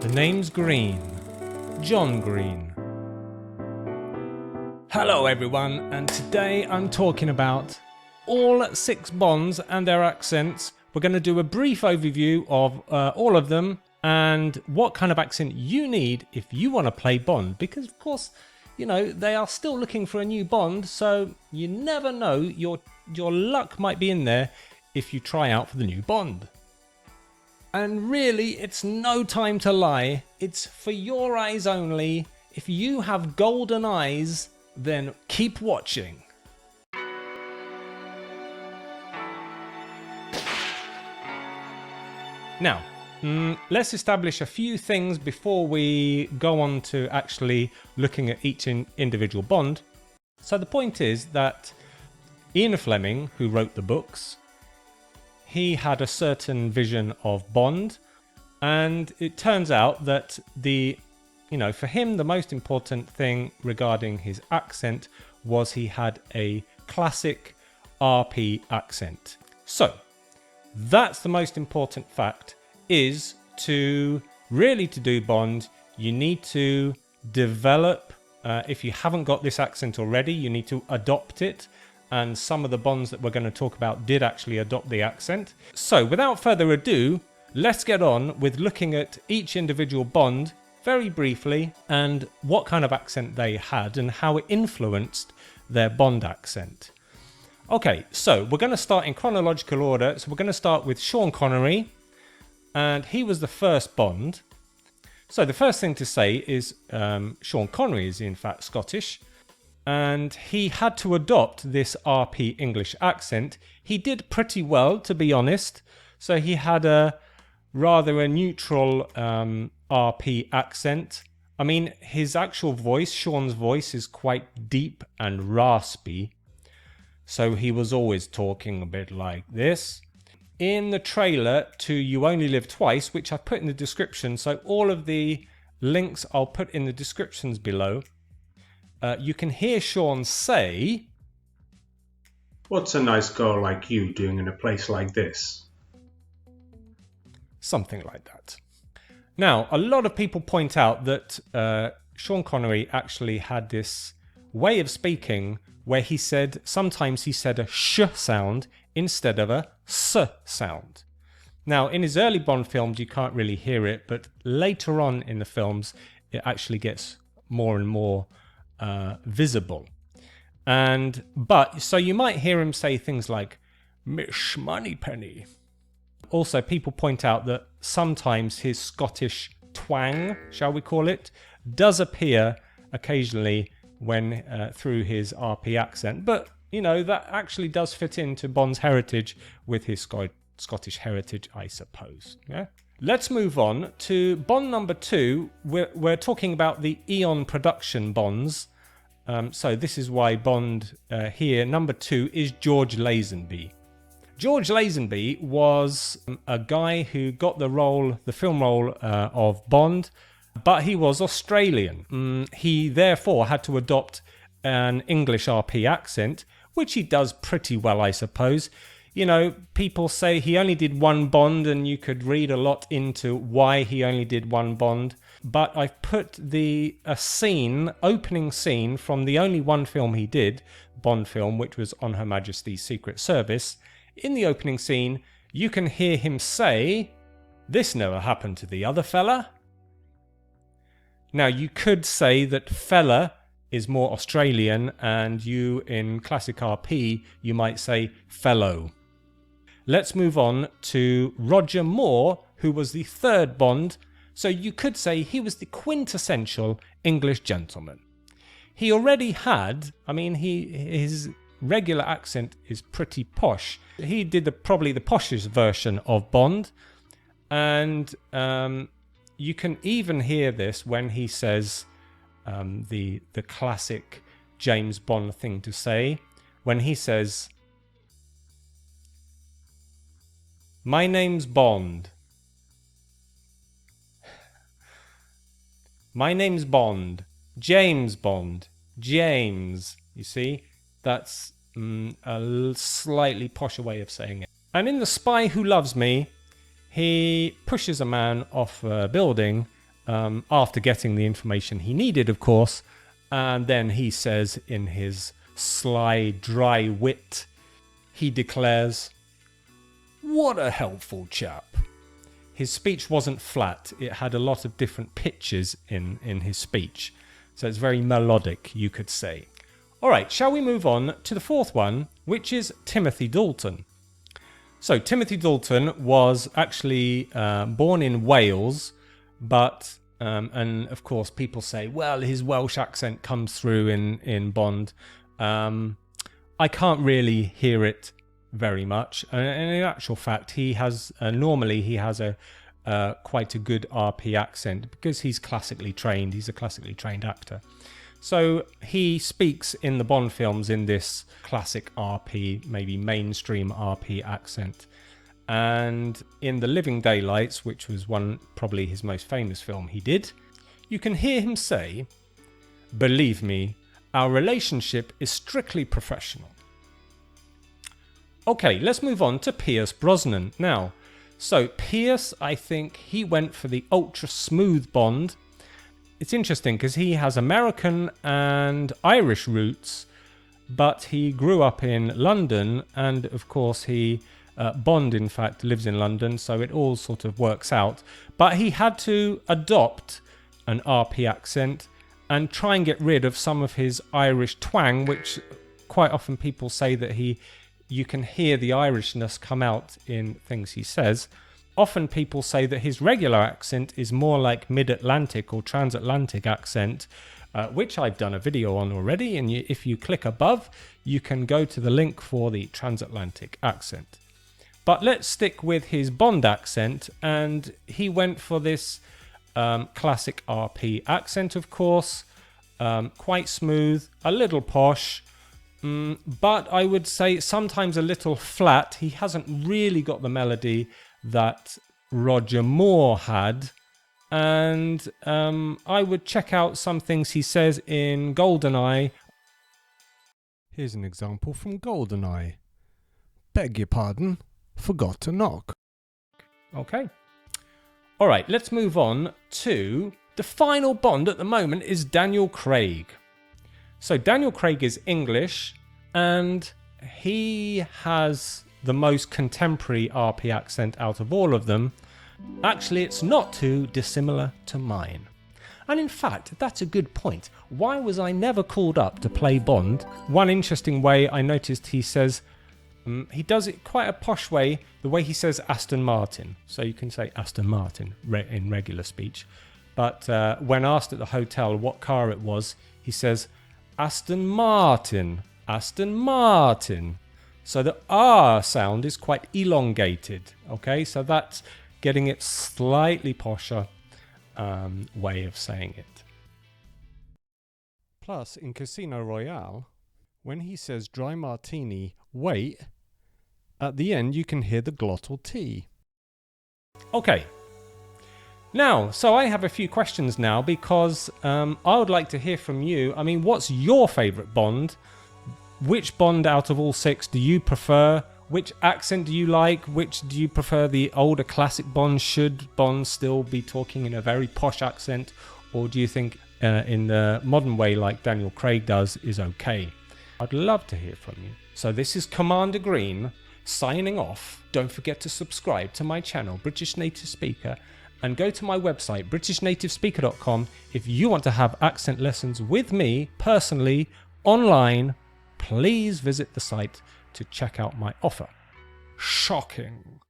The name's Green. John Green. Hello everyone, and today I'm talking about all 6 Bonds and their accents. We're going to do a brief overview of all of them and what kind of accent you need if you want to play Bond, because of course, you know, they are still looking for a new Bond, so you never know, your luck might be in there if you try out for the new Bond. And really, it's no time to lie. It's for your eyes only. If you have golden eyes, then keep watching. Now, let's establish a few things before we go on to actually looking at each individual Bond. So the point is that Ian Fleming, who wrote the books, he had a certain vision of Bond, and it turns out that for him, the most important thing regarding his accent was he had a classic RP accent. So that's the most important fact, is to do Bond, you need to develop, if you haven't got this accent already, you need to adopt it. And some of the Bonds that we're going to talk about did actually adopt the accent. So without further ado, let's get on with looking at each individual Bond very briefly and what kind of accent they had and how it influenced their Bond accent. Okay, so we're going to start in chronological order. So we're going to start with Sean Connery, and he was the first Bond. So the first thing to say is Sean Connery is in fact Scottish, and he had to adopt this RP English accent. He did pretty well, to be honest. So he had a neutral RP accent. I mean, his actual voice, Sean's voice, is quite deep and raspy. So he was always talking a bit like this. In the trailer to You Only Live Twice, which I put in the description, so all of the links I'll put in the descriptions below, you can hear Sean say, "What's a nice girl like you doing in a place like this?" Something like that. Now, a lot of people point out that Sean Connery actually had this way of speaking where sometimes he said a sh sound instead of a s sound. Now, in his early Bond films, you can't really hear it, but later on in the films, it actually gets more and more visible. So you might hear him say things like Miss Moneypenny. Also, people point out that sometimes his Scottish twang, shall we call it, does appear occasionally when through his RP accent, but you know, that actually does fit into Bond's heritage with his Scottish heritage, I suppose. Yeah. Let's move on to Bond number 2. We're talking about the Eon Production Bonds. So this is why Bond here, number 2, is George Lazenby. George Lazenby was a guy who got the film role of Bond, but he was Australian. He therefore had to adopt an English RP accent, which he does pretty well, I suppose. You know, people say he only did one Bond, and you could read a lot into why he only did one Bond. But I've put opening scene from the only one film he did, Bond film, which was On Her Majesty's Secret Service. In the opening scene, you can hear him say, "This never happened to the other fella." Now, you could say that fella is more Australian, and you in classic RP, you might say fellow. Let's move on to Roger Moore, who was the third Bond. So you could say he was the quintessential English gentleman. He already had, his regular accent is pretty posh. He did probably the poshest version of Bond. And you can even hear this when he says the classic James Bond thing to say. When he says, "My name's Bond. My name's Bond. James Bond. James." You see? That's a slightly posher way of saying it. And in The Spy Who Loves Me, he pushes a man off a building after getting the information he needed, of course. And then he says in his sly, dry wit, he declares, "What a helpful chap." His speech wasn't flat. It had a lot of different pitches in his speech. So it's very melodic, you could say. All right, shall we move on to the fourth one, which is Timothy Dalton. So Timothy Dalton was actually born in Wales, but, and of course people say, well, his Welsh accent comes through in Bond. I can't really hear it very much. And in actual fact, he has normally he has a quite a good RP accent because he's classically trained. He's a classically trained actor. So he speaks in the Bond films in this classic RP, maybe mainstream RP accent. And in The Living Daylights, which was probably his most famous film he did, you can hear him say, "Believe me, our relationship is strictly professional." Okay, let's move on to Pierce Brosnan now. So Pierce, I think he went for the ultra smooth Bond. It's interesting because he has American and Irish roots, but he grew up in London, and of course Bond in fact lives in London, so it all sort of works out. But he had to adopt an RP accent and try and get rid of some of his Irish twang, which quite often people say that you can hear the Irishness come out in things he says. Often people say that his regular accent is more like mid-Atlantic or transatlantic accent, which I've done a video on already. And if you click above, you can go to the link for the transatlantic accent. But let's stick with his Bond accent. And he went for this classic RP accent, of course. Quite smooth, a little posh. But I would say sometimes a little flat. He hasn't really got the melody that Roger Moore had. And I would check out some things he says in GoldenEye. Here's an example from GoldenEye. "Beg your pardon, forgot to knock." Okay. All right, let's move on to the final Bond at the moment is Daniel Craig. So Daniel Craig is English, and he has the most contemporary RP accent out of all of them. Actually, it's not too dissimilar to mine. And in fact, that's a good point. Why was I never called up to play Bond? One interesting way I noticed he says, he does it quite a posh way, the way he says Aston Martin. So you can say Aston Martin in regular speech. But when asked at the hotel what car it was, he says, Aston Martin, Aston Martin. So the R sound is quite elongated. Okay, so that's getting it slightly posher way of saying it. Plus, in Casino Royale, when he says dry martini, wait, at the end you can hear the glottal T. Okay. Now, so I have a few questions now because I would like to hear from you. I mean, what's your favourite Bond? Which Bond out of all 6 do you prefer? Which accent do you like? Which do you prefer, the older classic Bond? Should Bond still be talking in a very posh accent? Or do you think in the modern way like Daniel Craig does is okay? I'd love to hear from you. So this is Commander Green signing off. Don't forget to subscribe to my channel, British Native Speaker, and go to my website, BritishNativeSpeaker.com, if you want to have accent lessons with me personally online. Please visit the site to check out my offer. Shocking.